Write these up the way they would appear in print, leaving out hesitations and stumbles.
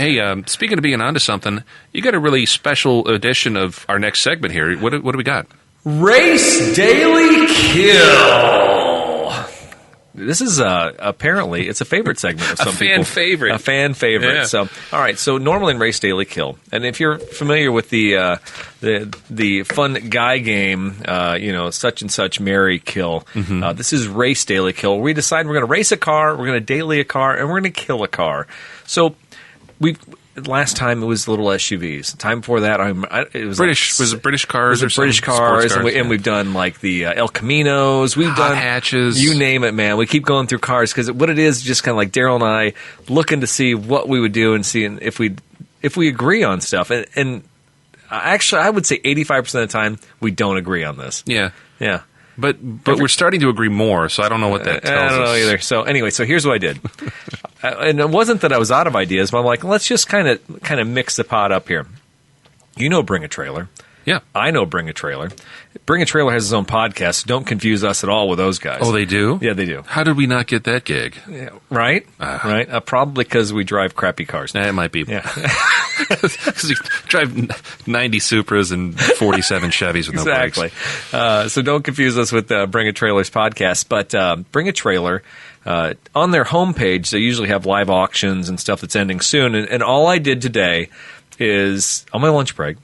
Hey, speaking of being onto something, you got a really special edition of our next segment here. What do we got? Race Daily Kill. This is apparently it's a favorite segment of some people. Favorite. A fan favorite. Yeah. So, all right. So normally in Race Daily Kill, and if you're familiar with the fun guy game, such and such Mary Kill. This is Race Daily Kill. We decide we're going to race a car, we're going to daily a car, and we're going to kill a car. So last time it was little SUVs. The time before that, it was British. Was it British cars? Was it British cars? And we've done like the El Caminos. We've done hatches. You name it, man. We keep going through cars because what it is just kind of like Daryl and I looking to see what we would do and seeing if we agree on stuff. And actually, I would say 85% of the time we don't agree on this. Yeah. Yeah. But we're starting to agree more, so I don't know what that tells us. I don't know either. So anyway, here's what I did. And it wasn't that I was out of ideas, but I'm like, let's just kind of mix the pot up here. You know Bring a Trailer. Yeah. I know Bring a Trailer. Bring a Trailer has his own podcast, so don't confuse us at all with those guys. Oh, they do? Yeah, they do. How did we not get that gig? Yeah, right? Right? Probably because we drive crappy cars. It might be. Yeah. Because you drive 90 Supras and 47 Chevys with no brakes. Exactly. So don't confuse us with Bring a Trailer's podcast. But Bring a Trailer, on their homepage, they usually have live auctions and stuff that's ending soon. And all I did today is, on my lunch break,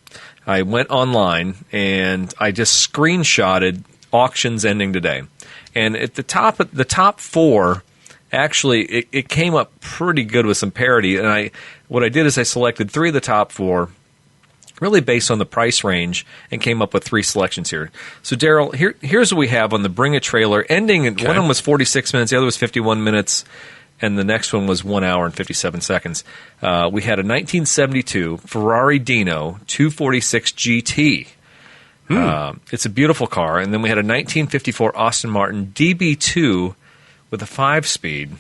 I went online and I just screenshotted auctions ending today. And at the top four, actually, it came up pretty good with some parity. And what I did is I selected 3 of the top 4, really based on the price range, and came up with 3 selections here. So, Daryl, here's what we have on the Bring a Trailer. Ending, one of them was 46 minutes, the other was 51 minutes, and the next one was 1 hour and 57 seconds. We had a 1972 Ferrari Dino 246 GT. It's a beautiful car. And then we had a 1954 Aston Martin DB2 with a 5-speed.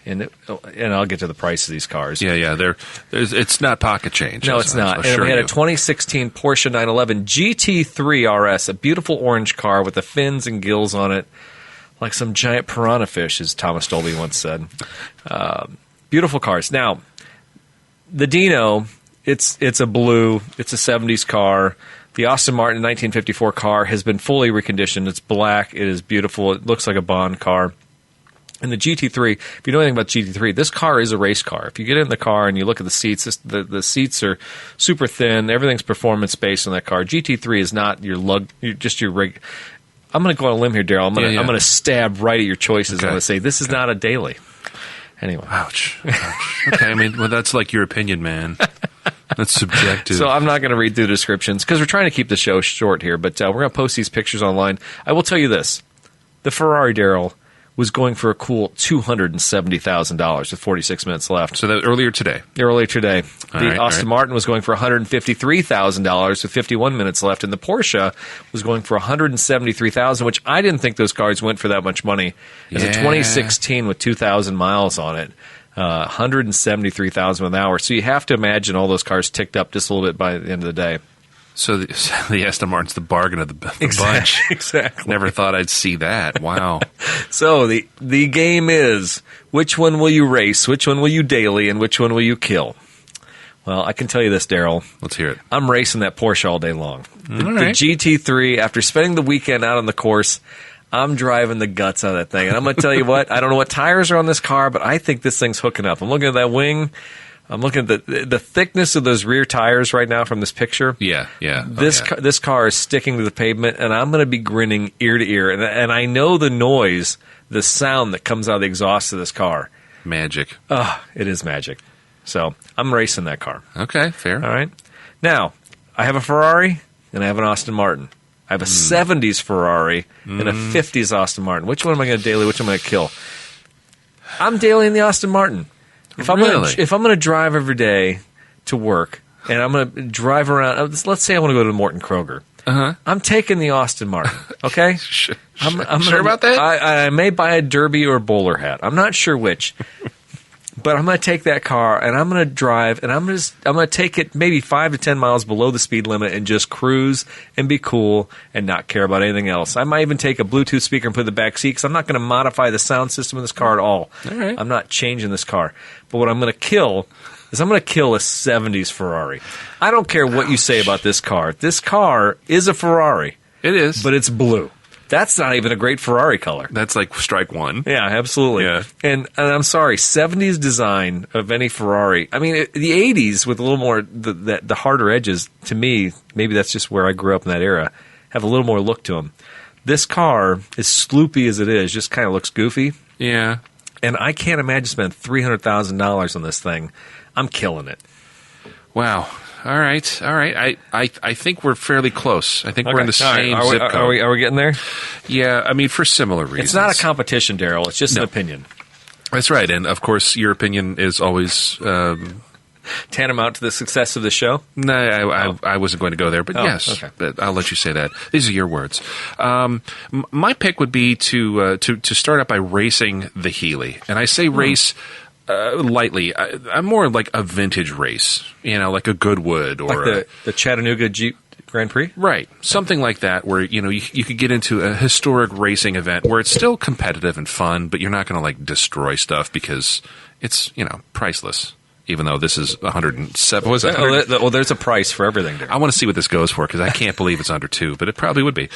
And I'll get to the price of these cars. Yeah. It's not pocket change. No, it's not. And we had a 2016 Porsche 911 GT3 RS, a beautiful orange car with the fins and gills on it, like some giant piranha fish, as Thomas Dolby once said. Beautiful cars. Now, the Dino, it's a blue. It's a 70s car. The Aston Martin 1954 car has been fully reconditioned. It's black. It is beautiful. It looks like a Bond car. And the GT3, if you know anything about GT3, this car is a race car. If you get in the car and you look at the seats, the seats are super thin. Everything's performance-based on that car. GT3 is not your rig. I'm going to go on a limb here, Daryl. I'm going to stab right at your choices. Okay. I'm going to say this is not a daily. Anyway. Ouch. Okay, I mean, well, that's like your opinion, man. That's subjective. So I'm not going to read through the descriptions because we're trying to keep the show short here, but we're going to post these pictures online. I will tell you this. The Ferrari, Daryl, was going for a cool $270,000 with 46 minutes left. So that earlier today. The Aston Martin was going for $153,000 with 51 minutes left, and the Porsche was going for $173,000, which I didn't think those cars went for that much money. It's a 2016 with 2,000 miles on it. 173,000 an hour. So you have to imagine all those cars ticked up just a little bit by the end of the day. So the Aston Martin's the bargain of the bunch. Exactly. Never thought I'd see that. Wow. So the game is, which one will you race, which one will you daily, and which one will you kill? Well, I can tell you this, Daryl. Let's hear it. I'm racing that Porsche all day long. The GT3, after spending the weekend out on the course, I'm driving the guts out of that thing. And I'm going to tell you what, I don't know what tires are on this car, but I think this thing's hooking up. I'm looking at that wing. I'm looking at the thickness of those rear tires right now from this picture. Yeah. This car is sticking to the pavement, and I'm going to be grinning ear to ear. And I know the noise, the sound that comes out of the exhaust of this car. Magic. It is magic. So I'm racing that car. Okay, fair. All right. Now, I have a Ferrari, and I have an Aston Martin. I have a 70s Ferrari and a 50s Aston Martin. Which one am I going to daily? Which one am I going to kill? I'm dailying the Aston Martin. If I'm going to drive every day to work, and I'm going to drive around, let's say I want to go to Morton Kroger. I'm taking the Aston Martin, okay? I'm sure about that? I may buy a derby or a bowler hat. I'm not sure which. But I'm going to take that car, and I'm going to drive, and I'm going to take it maybe 5 to 10 miles below the speed limit and just cruise and be cool and not care about anything else. I might even take a Bluetooth speaker and put it in the back seat because I'm not going to modify the sound system of this car at all. All right. I'm not changing this car. But what I'm going to kill is I'm going to kill a 70s Ferrari. I don't care what you say about this car. This car is a Ferrari. It is. But it's blue. That's not even a great Ferrari color. That's like strike one. Yeah, absolutely. Yeah. And I'm sorry, 70s design of any Ferrari. I mean, the 80s with a little more, the harder edges, to me, maybe that's just where I grew up in that era, have a little more look to them. This car, as sloopy as it is, just kind of looks goofy. Yeah. And I can't imagine spending $300,000 on this thing. I'm killing it. Wow. All right. I think we're fairly close. I think we're in the same zip code. Are we getting there? Yeah, I mean, for similar reasons. It's not a competition, Daryl. It's just an opinion. That's right. And, of course, your opinion is always... tantamount to the success of the show? No, I wasn't going to go there, but yes. Okay. But I'll let you say that. These are your words. My pick would be to start out by racing the Healy. And I say race... lightly. I'm more like a vintage race, like a Goodwood or like the Chattanooga Jeep Grand Prix? Right. Something like that where, you could get into a historic racing event where it's still competitive and fun, but you're not going to like destroy stuff because it's, priceless. Even though this is 107. What was it? Well, there's a price for everything there. I want to see what this goes for because I can't believe it's under 2, but it probably would be.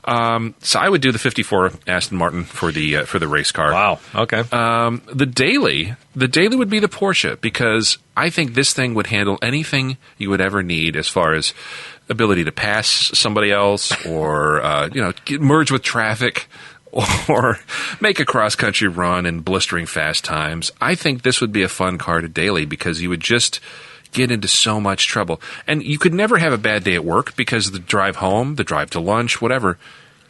So I would do the 54 Aston Martin for the race car. Wow. Okay. The daily would be the Porsche because I think this thing would handle anything you would ever need as far as ability to pass somebody else or merge with traffic. Or make a cross-country run in blistering fast times. I think this would be a fun car to daily because you would just get into so much trouble. And you could never have a bad day at work because the drive home, the drive to lunch, whatever,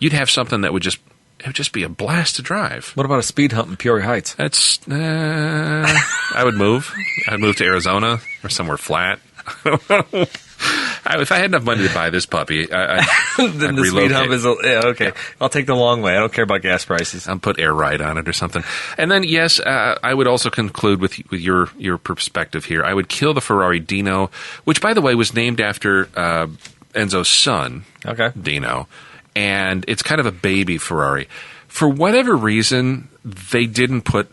you'd have something that would just be a blast to drive. What about a speed hump in Peoria Heights? That's... I would move. I'd move to Arizona or somewhere flat. If I had enough money to buy this puppy, then I'd the relocate. speed hump is okay. I'll take the long way. I don't care about gas prices. I'll put air ride on it or something. And then, yes, I would also conclude with your perspective here. I would kill the Ferrari Dino, which, by the way, was named after Enzo's son, Dino. And it's kind of a baby Ferrari. For whatever reason, they didn't put...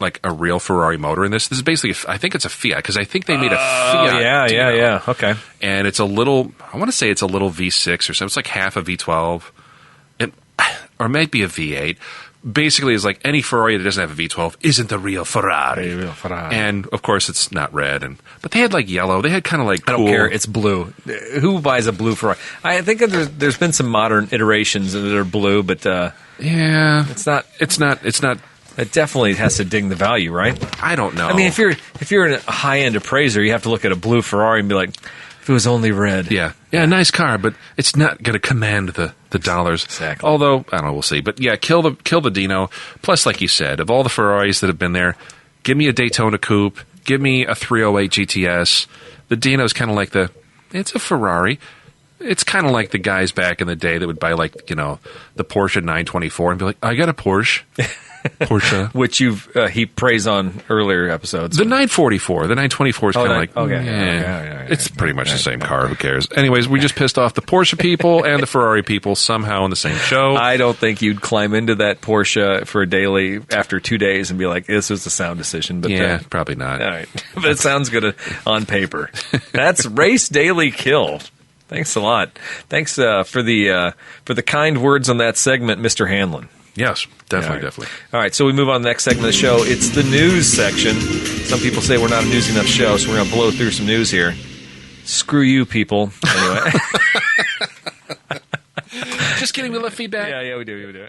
like a real Ferrari motor in this. This is basically, I think it's a Fiat, because I think they made a Fiat. Yeah. Okay. And it's a little, I want to say it's a little V6 or something. It's like half a V12. Or it might be a V8. Basically, it's like any Ferrari that doesn't have a V12 isn't the real Ferrari. And, of course, it's not red. But they had, like, yellow. They had kind of, like, cool. I don't care. It's blue. Who buys a blue Ferrari? I think there's been some modern iterations that are blue, but... yeah. It's not... It definitely has to ding the value, right? I don't know. I mean, if you're a high-end appraiser, you have to look at a blue Ferrari and be like, if it was only red. Yeah, nice car, but it's not going to command the dollars. Exactly. Although, I don't know, we'll see. But yeah, kill the Dino. Plus, like you said, of all the Ferraris that have been there, give me a Daytona Coupe, give me a 308 GTS. The Dino's kind of like it's a Ferrari. It's kind of like the guys back in the day that would buy the Porsche 924 and be like, I got a Porsche. Which you've he praised on earlier episodes. The 944, the 924 is kind of like, yeah, it's pretty much the same car. Who cares? Anyways, we just pissed off the Porsche people and the Ferrari people somehow in the same show. I don't think you'd climb into that Porsche for a daily after 2 days and be like, this was a sound decision. But yeah, probably not. All right, but it sounds good on paper. That's Race Daily Kill. Thanks a lot. Thanks for the kind words on that segment, Mr. Hanlon. Yes, definitely. All right, so we move on to the next segment of the show. It's the news section. Some people say we're not a news enough show, so we're going to blow through some news here. Screw you, people. Anyway. Just kidding, we love feedback. Yeah, we do.